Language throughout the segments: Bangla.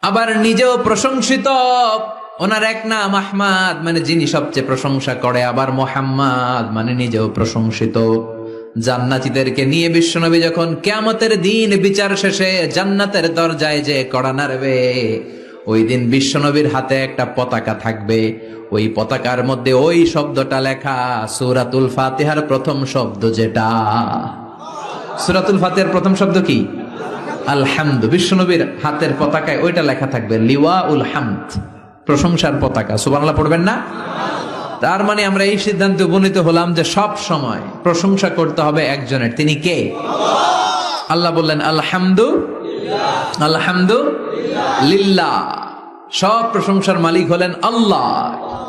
আবার নিজেও প্রশংসিত। ওনার এক নাম আহমাদ, মানে যিনি সবচেয়ে প্রশংসা করে, আবার মোহাম্মদ মানে নিজেও প্রশংসিত। জান্নাতীদেরকে নিয়ে বিশ্বনবী যখন কিয়ামতের দিন বিচার শেষে জান্নাতের দরজায় যে কড়া নাড়বে, ওই দিন বিশ্বনবীর হাতে একটা পতাকা থাকবে। ওই পতাকার মধ্যে ওই শব্দটা লেখা, সূরাতুল ফাতিহার প্রথম শব্দ যেটা। সূরাতুল ফাতিহার প্রথম শব্দ কি? আলহামদু। বিশ্বনবীর হাতের পতাকায় ওইটা লেখা থাকবে, লিওয়াউল হামদ, প্রশংসার পতাকা। সুবহানাল্লাহ পড়বেন না? তার মানে আমরা এই সিদ্ধান্তে উপনীত হলাম যে সব সময় প্রশংসা করতে হবে একজনের। তিনি কে? আল্লাহ বললেন আলহামদু আলহামদু লিল্লাহ। সব প্রশংসার মালিক হলেন আল্লাহ।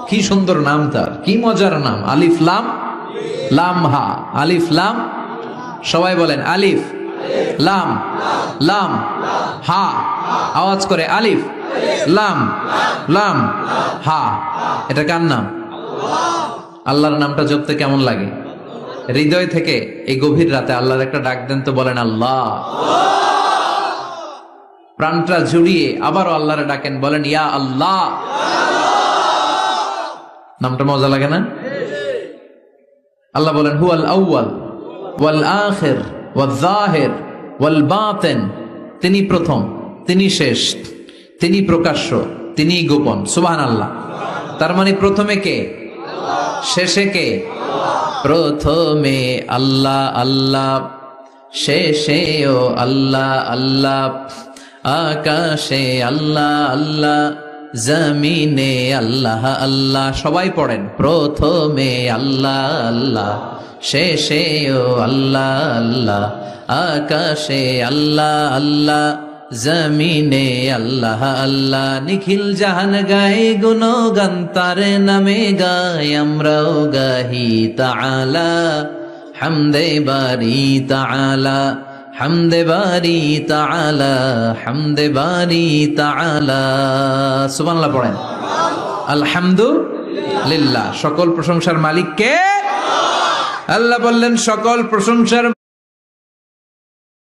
কি সুন্দর নাম তার, কি মজার নাম। আলিফ লাম লাম হা, আলিফ লাম। সবাই বলেন আলিফ লাম লাম হা। আওয়াজ করে আলিফ লাম লাম হা। এটা কার নাম? আল্লাহর নামটা জপতে কেমন লাগে? হৃদয় থেকে এই গভীর রাতে আল্লাহর একটা ডাক দেন তো, বলেন আল্লাহ। প্রাণটা জুড়িয়ে আবারও আল্লাহরে ডাকেন, বলেন ইয়া আল্লাহ। নামটা মজা লাগে না? আল্লাহ বলেন হুয়াল আউয়াল ওয়াল আখির ওয়াল যাহির ওয়াল বাতিন। তিনি প্রথম, তিনি শেষ, তিনি প্রকাশ্য, তিনি গোপন। সুবহানাল্লাহ। তার মানে প্রথমে কে, শেষে কে? প্রথমে আল্লাহ আল্লাহ, শেষেও আল্লাহ আল্লাহ, আকাশে আল্লাহ আল্লাহ, জমিনে আল্লাহ আল্লাহ। সবাই পড়েন, প্রথমে আল্লাহ আল্লাহ, শেষেও আল্লাহ আল্লাহ, আকাশে আল্লাহ আল্লাহ, জমিনে আল্লাহ আল্লাহ। নিখিল জাহান গায়ে গুণগান তার নামে গায়, আমরাও গাহি তাআলা হামদে বারি তাআলা, হামদে বারি তাআলা, হামদে বারি তাআলা। সুবহানাল্লাহ পড়েন। আলহামদুলিল্লাহ। সকল প্রশংসার মালিক কে? আল্লাহ বললেন সকল প্রশংসার